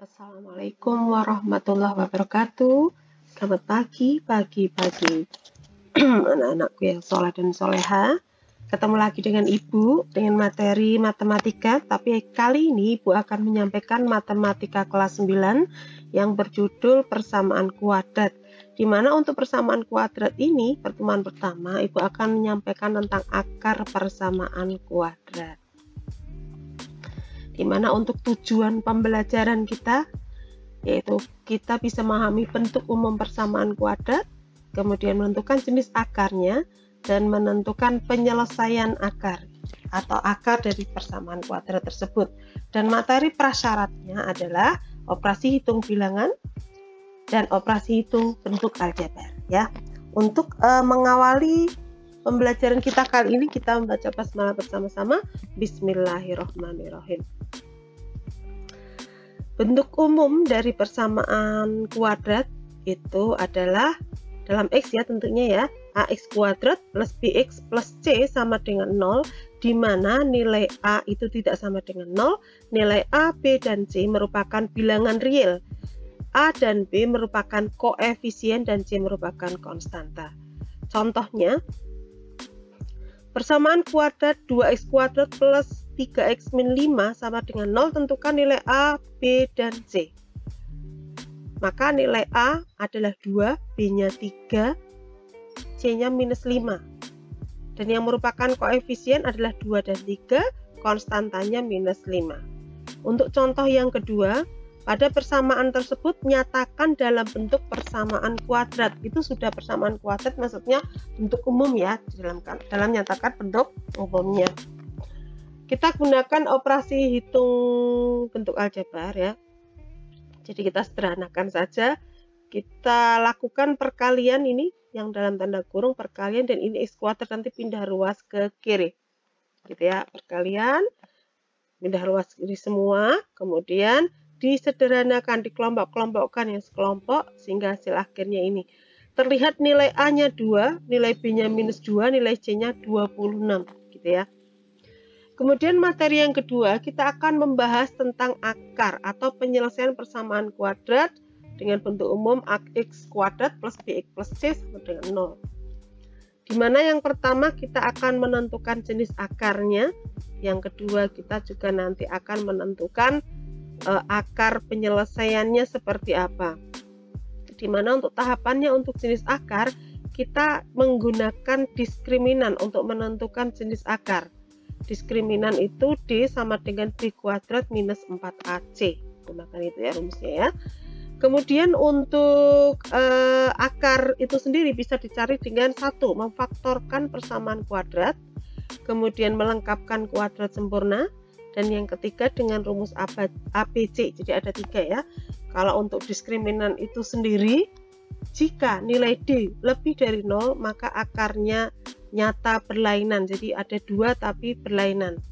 Assalamualaikum warahmatullahi wabarakatuh. Selamat pagi. Anak-anakku yang soleh dan soleha. Ketemu lagi dengan Ibu dengan materi matematika. Tapi kali ini Ibu akan menyampaikan matematika kelas 9 yang berjudul persamaan kuadrat. Dimana untuk persamaan kuadrat ini, pertemuan pertama Ibu akan menyampaikan tentang akar persamaan kuadrat. Dimana untuk tujuan pembelajaran kita yaitu kita bisa memahami bentuk umum persamaan kuadrat, kemudian menentukan jenis akarnya, dan menentukan penyelesaian akar atau akar dari persamaan kuadrat tersebut. Dan materi prasyaratnya adalah operasi hitung bilangan dan operasi hitung bentuk aljabar ya. Untuk mengawali pembelajaran kita kali ini, kita membaca basmalah bersama-sama. Bismillahirrahmanirrahim. Bentuk umum dari persamaan kuadrat itu adalah dalam X ya tentunya ya, AX kuadrat plus BX plus C sama dengan 0, di mana nilai A itu tidak sama dengan 0, nilai A, B, dan C merupakan bilangan real, A dan B merupakan koefisien, dan C merupakan konstanta. Contohnya, persamaan kuadrat 2x kuadrat plus 3x min 5 sama dengan 0, tentukan nilai A, B, dan C. Maka nilai A adalah 2, B-nya 3, C-nya minus 5. Dan yang merupakan koefisien adalah 2 dan 3, konstantanya minus 5. Untuk contoh yang kedua, pada persamaan tersebut nyatakan dalam bentuk persamaan kuadrat. Itu sudah persamaan kuadrat, maksudnya bentuk umum ya, dalam nyatakan bentuk umumnya. Kita gunakan operasi hitung bentuk aljabar ya. Jadi kita sederhanakan saja. Kita lakukan perkalian ini yang dalam tanda kurung perkalian, dan ini x kuadrat nanti pindah ruas ke kiri. Gitu ya, perkalian pindah ruas kiri semua, kemudian disederhanakan, dikelompok-kelompokkan yang sekelompok sehingga hasil akhirnya ini. Terlihat nilai A-nya 2, nilai B-nya minus 2, nilai C-nya 26 gitu ya. Kemudian materi yang kedua, kita akan membahas tentang akar atau penyelesaian persamaan kuadrat dengan bentuk umum AX kuadrat plus BX plus C sama dengan 0. Dimana yang pertama kita akan menentukan jenis akarnya, yang kedua kita juga nanti akan menentukan akar penyelesaiannya seperti apa. Dimana untuk tahapannya untuk jenis akar, kita menggunakan diskriminan untuk menentukan jenis akar. Diskriminan itu D sama dengan B kuadrat minus 4AC. Gunakan itu ya rumusnya ya. Kemudian untuk akar itu sendiri bisa dicari dengan 1. Memfaktorkan persamaan kuadrat, kemudian melengkapkan kuadrat sempurna, dan yang ketiga dengan rumus ABC. Jadi ada 3 ya. Kalau untuk diskriminan itu sendiri, jika nilai D lebih dari 0 maka akarnya nyata berlainan, jadi ada 2 tapi berlainan.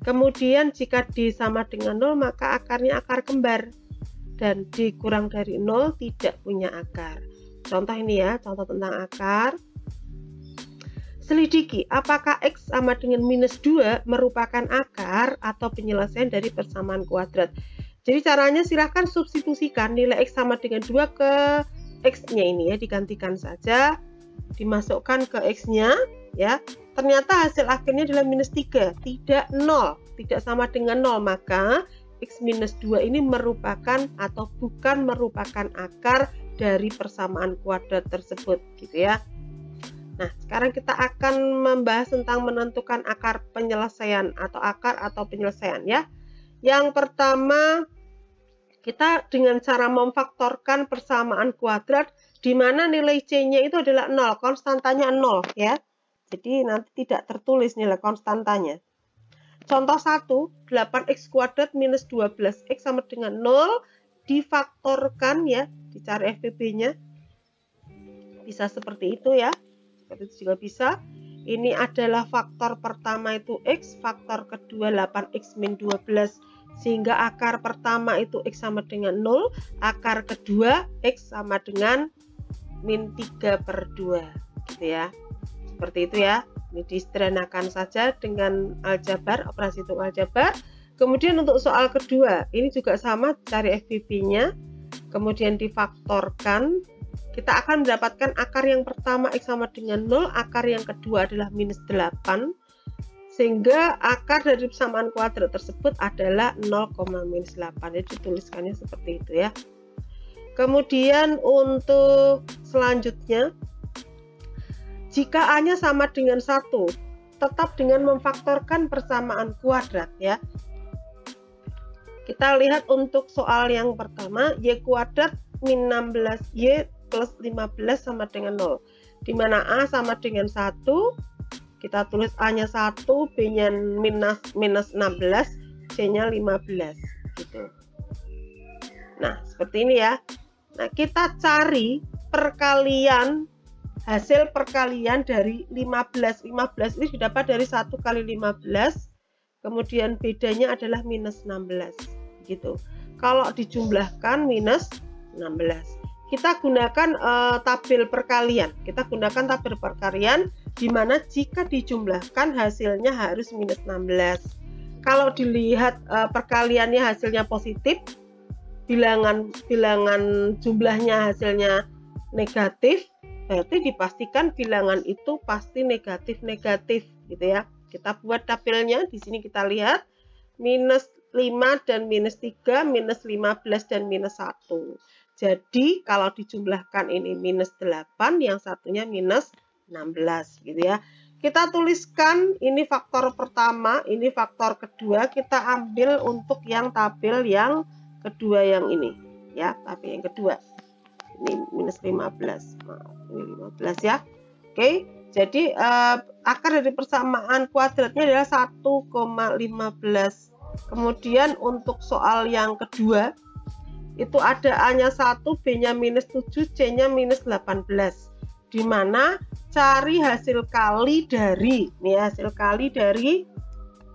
Kemudian jika D sama dengan 0 maka akarnya akar kembar, dan D kurang dari 0 tidak punya akar. Contoh ini ya, contoh tentang akar. Selidiki apakah X sama dengan minus 2 merupakan akar atau penyelesaian dari persamaan kuadrat. Jadi caranya silahkan substitusikan nilai X sama dengan 2 ke X-nya ini ya, digantikan saja, dimasukkan ke X-nya ya. Ternyata hasil akhirnya adalah minus 3, tidak 0, tidak sama dengan 0, maka X minus 2 ini merupakan atau bukan merupakan akar dari persamaan kuadrat tersebut gitu ya. Nah, sekarang kita akan membahas tentang menentukan akar penyelesaian atau akar atau penyelesaian ya. Yang pertama, kita dengan cara memfaktorkan persamaan kuadrat di mana nilai C-nya itu adalah 0, konstantanya 0 ya. Jadi nanti tidak tertulis nilai konstantanya. Contoh 1, 8x kuadrat minus 12x sama dengan 0, difaktorkan ya, dicari FPB-nya. Bisa seperti itu ya. Seperti itu juga bisa. Ini adalah faktor pertama itu X, faktor kedua 8x min 12. Sehingga akar pertama itu X sama dengan 0, akar kedua X sama dengan min 3/2 gitu ya. Seperti itu ya. Ini disederhanakan saja dengan aljabar, operasi hitung aljabar. Kemudian untuk soal kedua, ini juga sama, cari FBB-nya, kemudian difaktorkan. Kita akan mendapatkan akar yang pertama X sama dengan 0, akar yang kedua adalah minus 8, sehingga akar dari persamaan kuadrat tersebut adalah 0,-8. Jadi dituliskannya seperti itu ya. Kemudian untuk selanjutnya, jika A-nya sama dengan 1, tetap dengan memfaktorkan persamaan kuadrat ya. Kita lihat untuk soal yang pertama, Y kuadrat min 16Y plus 15 sama dengan 0. Di mana A sama dengan 1, kita tulis A-nya 1, B-nya minus 16, C-nya 15. Gitu. Nah, seperti ini ya. Nah, kita cari perkalian, hasil perkalian dari 15. 15 ini didapat dari 1 kali 15, kemudian bedanya adalah minus 16. Gitu. Kalau dijumlahkan minus 16. Kita gunakan tabel perkalian. Kita gunakan tabel perkalian di mana jika dijumlahkan hasilnya harus minus 16. Kalau dilihat perkaliannya hasilnya positif, bilangan jumlahnya hasilnya negatif, berarti dipastikan bilangan itu pasti negatif gitu ya. Kita buat tabelnya, di sini kita lihat minus 5 dan minus 3, minus 15 dan minus 1. Jadi kalau dijumlahkan ini minus 8, yang satunya minus 16 gitu ya. Kita tuliskan ini faktor pertama, ini faktor kedua, kita ambil untuk yang tabel yang kedua yang ini ya, tabel yang kedua. Ini minus 15. Maaf, ini 15 ya. Oke, jadi akar dari persamaan kuadratnya adalah 1,15. Kemudian untuk soal yang kedua, itu ada A-nya 1, B-nya minus 7, C-nya minus 18. Di mana cari hasil kali dari, nih hasil kali dari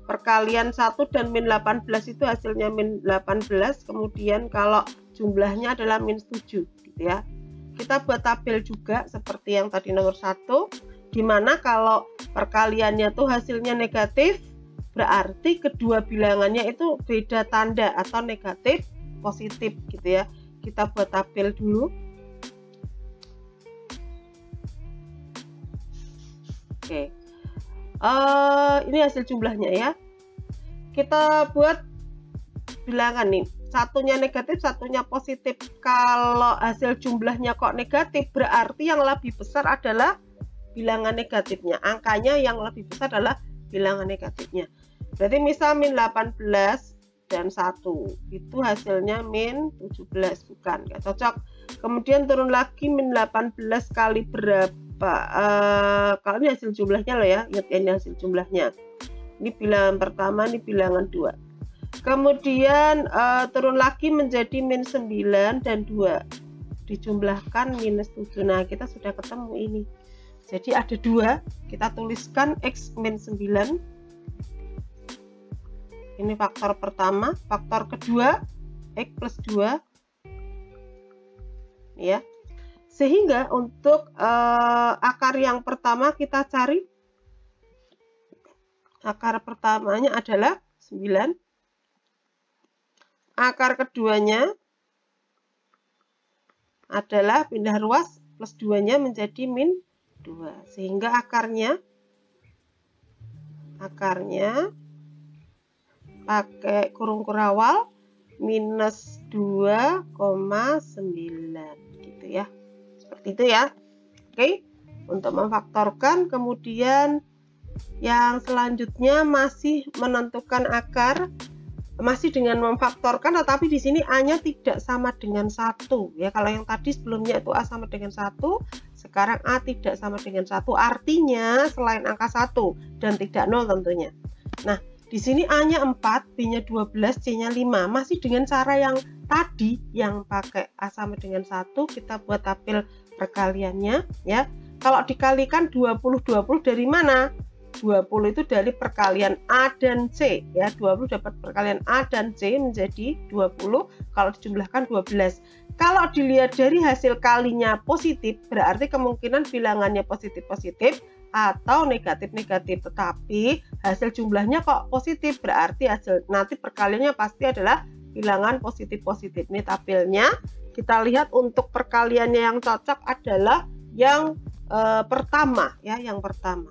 perkalian 1 dan min 18 itu hasilnya min 18, kemudian kalau jumlahnya adalah minus 7 gitu ya. Kita buat tabel juga seperti yang tadi nomor 1, di mana kalau perkaliannya tuh hasilnya negatif, berarti kedua bilangannya itu beda tanda atau negatif positif gitu ya. Kita buat tabel dulu. Oke. Ini hasil jumlahnya ya. Kita buat bilangan nih. Satunya negatif, satunya positif. Kalau hasil jumlahnya kok negatif, berarti yang lebih besar adalah bilangan negatifnya. Angkanya yang lebih besar adalah bilangan negatifnya. Berarti misal min 18 dan 1 itu hasilnya min 17, bukan, nggak cocok. Kemudian turun lagi min 18 kali berapa, kalau ini hasil jumlahnya loh ya, ingat ini hasil jumlahnya. Ini bilangan pertama, ini bilangan 2. Kemudian turun lagi menjadi min 9 dan 2, dijumlahkan minus 7. Nah, kita sudah ketemu ini. Jadi ada 2, kita tuliskan X min 9. Ini faktor pertama, faktor kedua X plus 2 ya. Sehingga untuk akar yang pertama kita cari, akar pertamanya adalah 9, akar keduanya adalah pindah ruas plus 2-nya menjadi min 2, sehingga akarnya pakai kurung kurawal minus 2,9 gitu ya. Seperti itu ya. Oke, untuk memfaktorkan, kemudian yang selanjutnya masih menentukan akar, masih dengan memfaktorkan, tetapi di sini A-nya tidak sama dengan 1 ya. Kalau yang tadi sebelumnya itu A sama dengan 1, sekarang A tidak sama dengan 1, artinya selain angka 1 dan tidak 0 tentunya. Nah, di sini A-nya 4, B-nya 12, C-nya 5. Masih dengan cara yang tadi, yang pakai A sama dengan 1, kita buat tabel perkaliannya ya. Kalau dikalikan 20 dari mana? 20 itu dari perkalian A dan C ya. 20 dapat perkalian A dan C menjadi 20, kalau dijumlahkan 12. Kalau dilihat dari hasil kalinya positif, berarti kemungkinan bilangannya positif-positif, atau negatif-negatif, tetapi hasil jumlahnya kok positif, berarti hasil nanti perkaliannya pasti adalah bilangan positif-positif. Ini tabelnya. Kita lihat untuk perkaliannya yang cocok adalah yang pertama ya, yang pertama.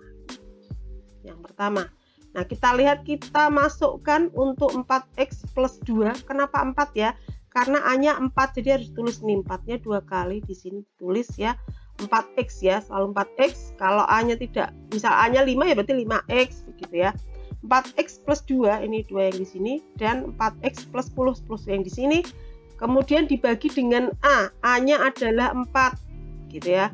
Nah, kita lihat, kita masukkan untuk 4x plus 2. Kenapa 4 ya? Karena A-nya 4, jadi harus tulis nih 4-nya 2 kali di sini tulis ya. 4x ya, selalu 4x. Kalau A-nya tidak, misal A-nya 5 ya berarti 5x begitu ya. 4x plus 2, ini 2 yang di sini, dan 4x plus 10 yang di sini. Kemudian dibagi dengan A, A-nya adalah 4 gitu ya.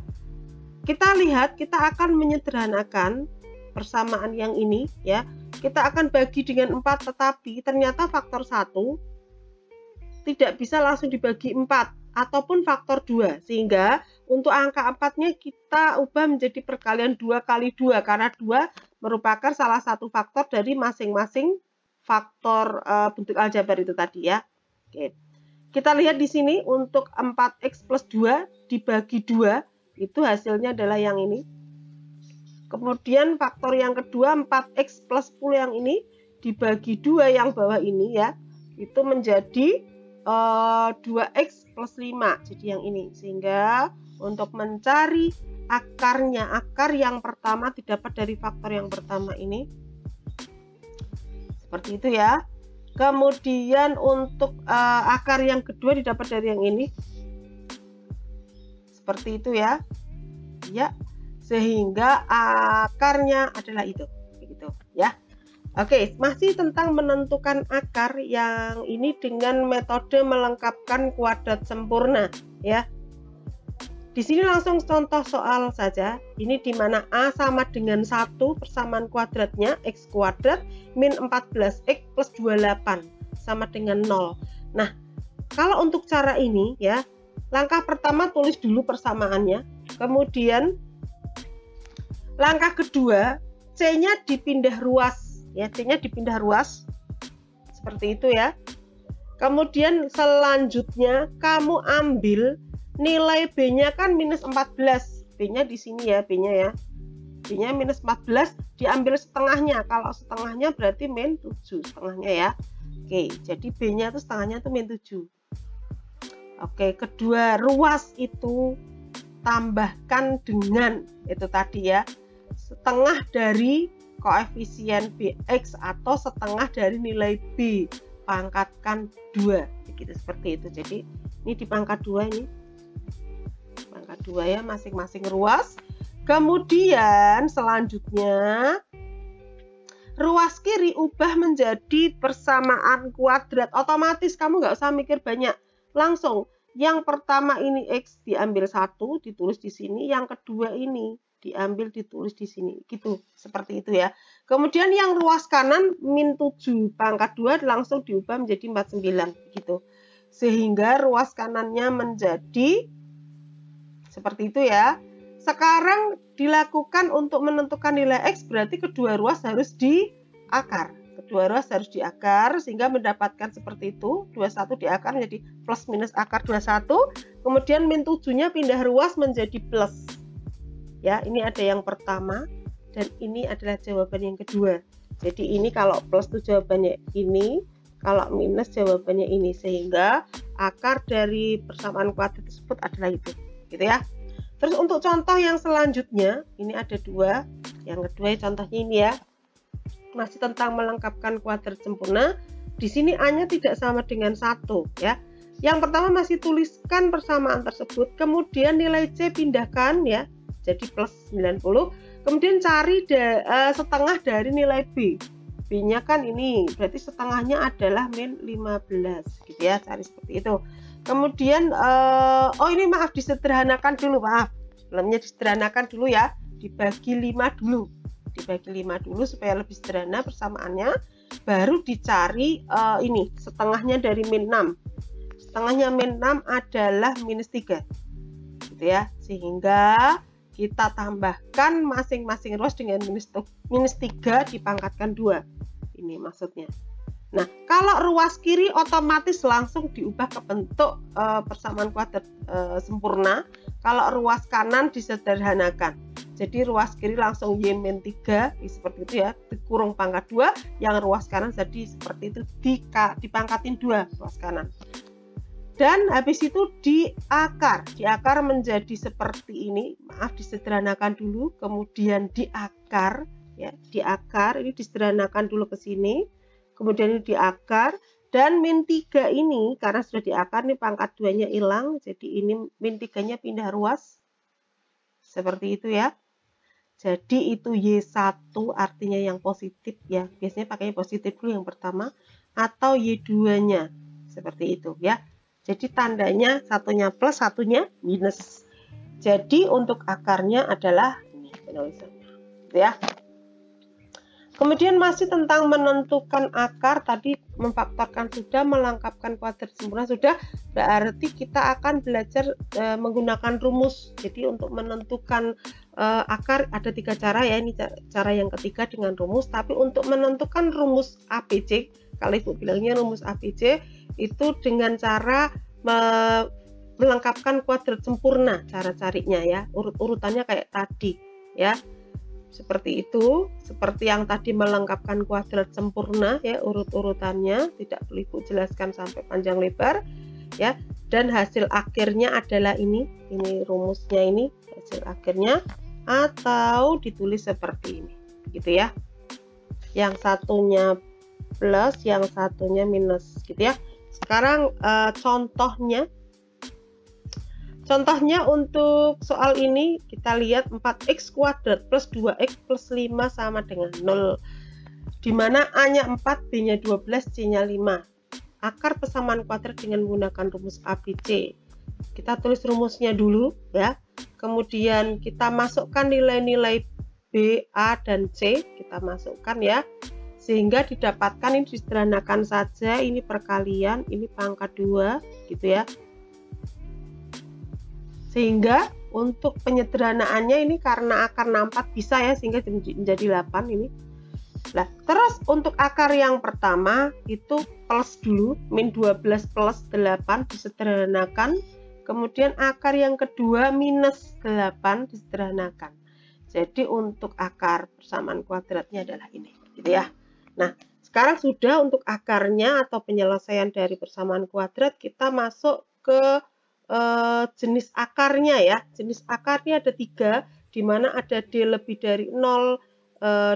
Kita lihat, kita akan menyederhanakan persamaan yang ini ya. Kita akan bagi dengan 4, tetapi ternyata faktor 1 tidak bisa langsung dibagi 4 ataupun faktor 2, sehingga untuk angka 4-nya kita ubah menjadi perkalian 2 kali 2 karena 2 merupakan salah satu faktor dari masing-masing faktor bentuk aljabar itu tadi ya. Oke. Kita lihat di sini untuk 4x plus 2 dibagi 2 itu hasilnya adalah yang ini. Kemudian faktor yang kedua 4x plus 10 yang ini dibagi 2 yang bawah ini ya. Itu menjadi 2x plus 5. Jadi yang ini. Sehingga untuk mencari akarnya, akar yang pertama didapat dari faktor yang pertama ini. Seperti itu ya. Kemudian untuk akar yang kedua didapat dari yang ini. Seperti itu ya. Ya. Sehingga akarnya adalah itu. Begitu ya. Oke, masih tentang menentukan akar yang ini dengan metode melengkapkan kuadrat sempurna ya. Di sini langsung contoh soal saja. Ini di mana A sama dengan 1, persamaan kuadratnya x kuadrat min 14x plus 28 sama dengan 0. Nah, kalau untuk cara ini ya, langkah pertama tulis dulu persamaannya. Kemudian langkah kedua, C-nya dipindah ruas ya, C-nya dipindah ruas. Seperti itu ya. Kemudian selanjutnya kamu ambil nilai B-nya kan minus 14. B-nya di sini ya, B-nya ya. B-nya minus 14, diambil setengahnya. Kalau setengahnya berarti min 7 setengahnya ya. Oke, jadi B-nya itu setengahnya itu min 7. Oke, kedua ruas itu tambahkan dengan itu tadi ya. Setengah dari koefisien BX atau setengah dari nilai B. Pangkatkan 2. Begitu, seperti itu. Jadi ini dipangkat 2 ini. Pangkat 2 ya, masing-masing ruas. Kemudian selanjutnya ruas kiri ubah menjadi persamaan kuadrat. Otomatis kamu nggak usah mikir banyak, langsung yang pertama ini X diambil 1 ditulis di sini, yang kedua ini diambil ditulis di sini gitu, seperti itu ya. Kemudian yang ruas kanan min 7 pangkat 2 langsung diubah menjadi 49 gitu, sehingga ruas kanannya menjadi seperti itu ya. Sekarang dilakukan untuk menentukan nilai X, berarti kedua ruas harus diakar. Kedua ruas harus diakar sehingga mendapatkan seperti itu. 21 diakar menjadi plus minus akar 21. Kemudian min 7-nya pindah ruas menjadi plus. Ya, ini ada yang pertama dan ini adalah jawaban yang kedua. Jadi ini kalau plus itu jawabannya ini, kalau minus jawabannya ini, sehingga akar dari persamaan kuadrat tersebut adalah itu. Gitu ya. Terus untuk contoh yang selanjutnya, ini ada 2. Yang kedua contohnya ini ya. Masih tentang melengkapkan kuadrat sempurna. Di sini A-nya tidak sama dengan 1 ya. Yang pertama masih tuliskan persamaan tersebut, kemudian nilai C pindahkan ya. Jadi plus 90. Kemudian cari setengah dari nilai B. B-nya kan ini, berarti setengahnya adalah min 15 gitu ya. Cari seperti itu. Kemudian oh ini maaf, disederhanakan dulu, maaf. Sebelumnya disederhanakan dulu ya. Dibagi 5 dulu. Dibagi 5 dulu supaya lebih sederhana persamaannya. Baru dicari ini, setengahnya dari min 6. Setengahnya min 6 adalah minus 3. Gitu ya. Sehingga kita tambahkan masing-masing ruas dengan minus 3 dipangkatkan 2. Ini maksudnya. Nah, kalau ruas kiri otomatis langsung diubah ke bentuk persamaan kuadrat sempurna. Kalau ruas kanan disederhanakan. Jadi ruas kiri langsung Y-3 seperti itu ya, dikurung pangkat 2, yang ruas kanan jadi seperti itu, dipangkatin 2 ruas kanan. Dan habis itu diakar menjadi seperti ini, maaf disederhanakan dulu, kemudian diakar ya, diakar ini disederhanakan dulu ke sini, kemudian ini diakar. Dan min 3 ini karena sudah diakar nih pangkat 2-nya hilang, jadi ini min 3-nya pindah ruas. Seperti itu ya. Jadi itu Y1 artinya yang positif ya. Biasanya pakai positif dulu yang pertama, atau Y2-nya. Seperti itu ya. Jadi tandanya satunya plus, satunya minus. Jadi untuk akarnya adalah ini penulisannya. Ya. Kemudian masih tentang menentukan akar, tadi memfaktorkan sudah, melengkapkan kuadrat sempurna sudah, berarti kita akan belajar menggunakan rumus. Jadi untuk menentukan akar ada 3 cara ya, ini cara yang ketiga dengan rumus. Tapi untuk menentukan rumus ABC, kalau Ibu bilangnya rumus ABC, itu dengan cara melengkapkan kuadrat sempurna, cara carinya ya, urut-urutannya kayak tadi ya. Seperti itu, seperti yang tadi melengkapkan kuadrat sempurna ya, urut-urutannya tidak perlu Ibu jelaskan sampai panjang lebar ya. Dan hasil akhirnya adalah ini rumusnya, ini hasil akhirnya, atau ditulis seperti ini gitu ya. Yang satunya plus, yang satunya minus gitu ya. Sekarang Contohnya untuk soal ini kita lihat 4x kuadrat plus 2x plus 5 sama dengan 0. Dimana A-nya 4, B-nya 12, C-nya 5. Akar persamaan kuadrat dengan menggunakan rumus ABC. Kita tulis rumusnya dulu ya. Kemudian kita masukkan nilai-nilai B, A, dan C. Kita masukkan ya. Sehingga didapatkan ini disederhanakan saja. Ini perkalian, ini pangkat 2 gitu ya. Sehingga untuk penyederhanaannya ini karena akar 64 bisa ya, sehingga menjadi 8 ini. Nah, terus untuk akar yang pertama itu plus dulu, min 12 plus 8 disederhanakan. Kemudian akar yang kedua minus 8 disederhanakan. Jadi untuk akar persamaan kuadratnya adalah ini, gitu ya. Nah, sekarang sudah untuk akarnya atau penyelesaian dari persamaan kuadrat, kita masuk ke jenis akarnya ya. Jenis akarnya ada 3, di mana ada D lebih dari 0,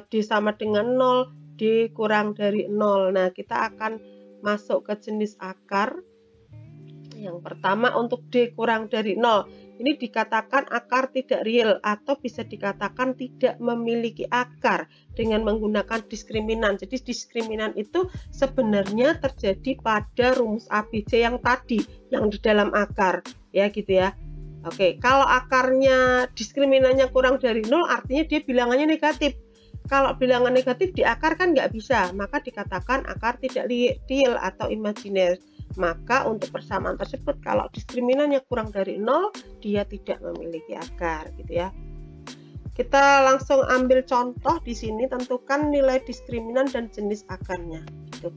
D sama dengan 0, D kurang dari 0. Nah, kita akan masuk ke jenis akar. Yang pertama untuk D kurang dari 0. Ini dikatakan akar tidak real atau bisa dikatakan tidak memiliki akar dengan menggunakan diskriminan. Jadi diskriminan itu sebenarnya terjadi pada rumus ABC yang tadi, yang di dalam akar ya gitu ya. Oke, kalau akarnya diskriminannya kurang dari 0 artinya dia bilangannya negatif. Kalau bilangan negatif di akar kan nggak bisa, maka dikatakan akar tidak real atau imajiner. Maka untuk persamaan tersebut kalau diskriminannya kurang dari 0, dia tidak memiliki akar gitu ya. Kita langsung ambil contoh di sini, tentukan nilai diskriminan dan jenis akarnya gitu.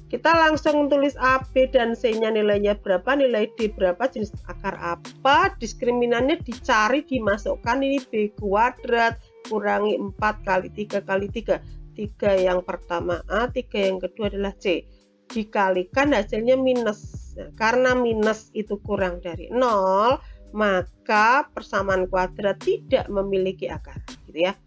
Kita langsung tulis A, B, dan C-nya nilainya berapa, nilai D berapa, jenis akar apa, diskriminannya dicari, dimasukkan, ini B kuadrat kurangi 4 kali 3 kali 3. 3 yang pertama A, 3 yang kedua adalah C. Dikalikan hasilnya minus. Nah, karena minus itu kurang dari 0, maka persamaan kuadrat tidak memiliki akar gitu ya.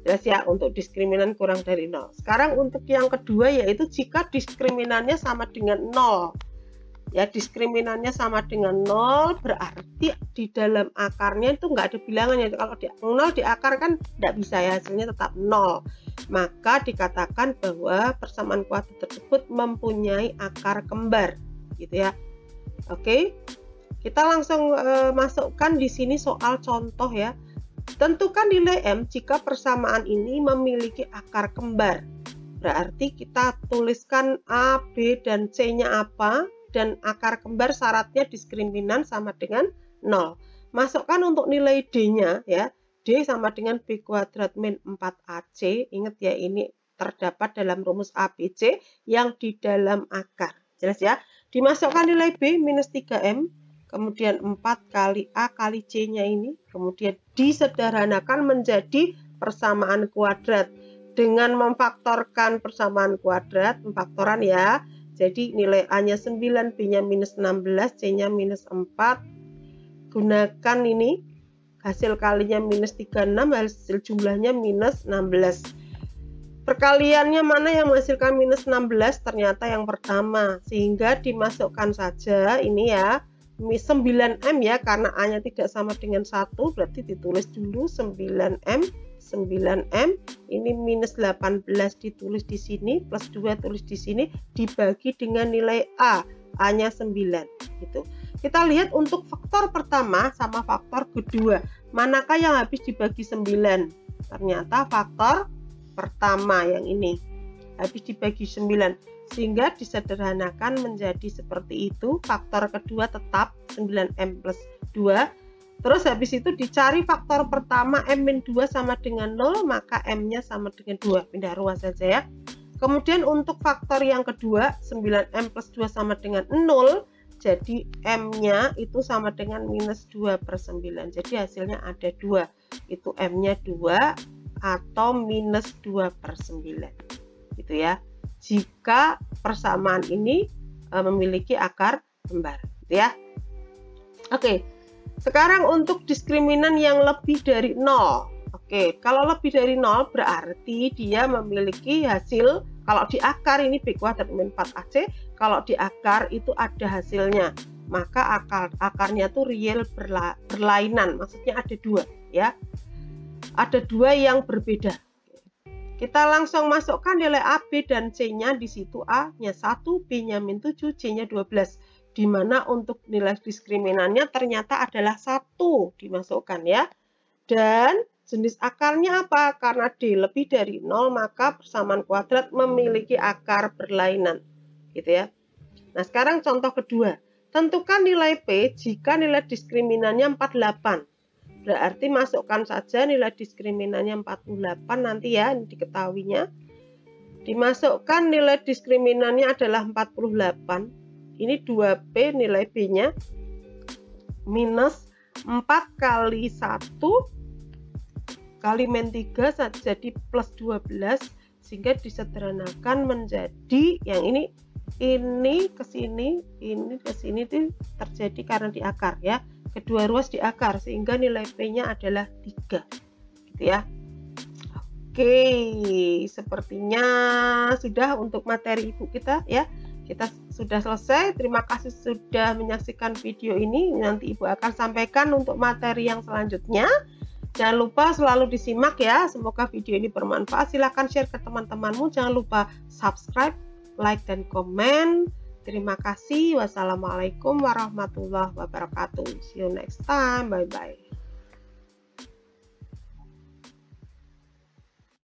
Jelas ya, untuk diskriminan kurang dari 0. Sekarang untuk yang kedua yaitu jika diskriminannya sama dengan 0. Ya, diskriminannya sama dengan 0 berarti di dalam akarnya itu nggak ada bilangannya. Kalau di 0 di akar kan nggak bisa ya, hasilnya tetap 0. Maka dikatakan bahwa persamaan kuadrat tersebut mempunyai akar kembar gitu ya. Oke, kita langsung masukkan di sini soal contoh ya. Tentukan nilai M jika persamaan ini memiliki akar kembar. Berarti kita tuliskan A, B, dan C-nya apa, dan akar kembar syaratnya diskriminan sama dengan 0. Masukkan untuk nilai D-nya ya. D sama dengan B kuadrat min 4AC. Ingat ya, ini terdapat dalam rumus ABC yang di dalam akar. Jelas ya? Dimasukkan nilai B minus 3M. kemudian 4 kali A kali C-nya ini, kemudian disederhanakan menjadi persamaan kuadrat. Dengan memfaktorkan persamaan kuadrat, pemfaktoran ya, jadi nilai A-nya 9, B-nya minus 16, C-nya minus 4. Gunakan ini, hasil kalinya minus 36, hasil jumlahnya minus 16. Perkaliannya mana yang menghasilkan minus 16? Ternyata yang pertama, sehingga dimasukkan saja ini ya, 9M ya, karena A-nya tidak sama dengan 1, berarti ditulis dulu 9M, ini minus 18 ditulis di sini, plus 2 tulis di sini, dibagi dengan nilai A-nya 9 gitu. Kita lihat untuk faktor pertama sama faktor kedua, manakah yang habis dibagi 9? Ternyata faktor pertama yang ini habis dibagi 9, sehingga disederhanakan menjadi seperti itu. Faktor kedua tetap 9M plus 2. Terus habis itu dicari faktor pertama M-2 sama dengan 0, maka M-nya sama dengan 2. Pindah ruang saja ya. Kemudian untuk faktor yang kedua, 9M plus 2 sama dengan 0, jadi M-nya itu sama dengan minus 2 per 9. Jadi hasilnya ada 2. Itu M-nya 2 atau minus 2 per 9. Gitu ya. Jika persamaan ini memiliki akar kembar. Gitu ya. Oke. Sekarang untuk diskriminan yang lebih dari 0. Oke, kalau lebih dari 0 berarti dia memiliki hasil, kalau di akar ini B kuadrat min 4AC, kalau di akar itu ada hasilnya. Maka akarnya tuh real berlainan, maksudnya ada 2 ya. Ada 2 yang berbeda. Kita langsung masukkan nilai A, B, dan C-nya di situ. A-nya 1, B-nya min 7, C-nya 12. Di mana untuk nilai diskriminannya ternyata adalah 1 dimasukkan ya. Dan jenis akarnya apa? Karena D lebih dari 0, maka persamaan kuadrat memiliki akar berlainan. Gitu ya. Nah, sekarang contoh kedua. Tentukan nilai P jika nilai diskriminannya 48. Berarti masukkan saja nilai diskriminannya 48 nanti ya, ini diketahuinya. Dimasukkan nilai diskriminannya adalah 48. Ini 2P, nilai B-nya minus 4 kali 1 kali min 3 jadi plus 12, sehingga disederhanakan menjadi yang ini ke sini, ini ke sini itu terjadi karena di akar ya. Kedua ruas di akar sehingga nilai P-nya adalah 3. Gitu ya. Oke, sepertinya sudah untuk materi ibu kita ya. Kita sudah selesai. Terima kasih sudah menyaksikan video ini. Nanti Ibu akan sampaikan untuk materi yang selanjutnya. Jangan lupa selalu disimak ya. Semoga video ini bermanfaat. Silahkan share ke teman-temanmu. Jangan lupa subscribe, like, dan komen. Terima kasih. Wassalamualaikum warahmatullahi wabarakatuh. See you next time. Bye-bye.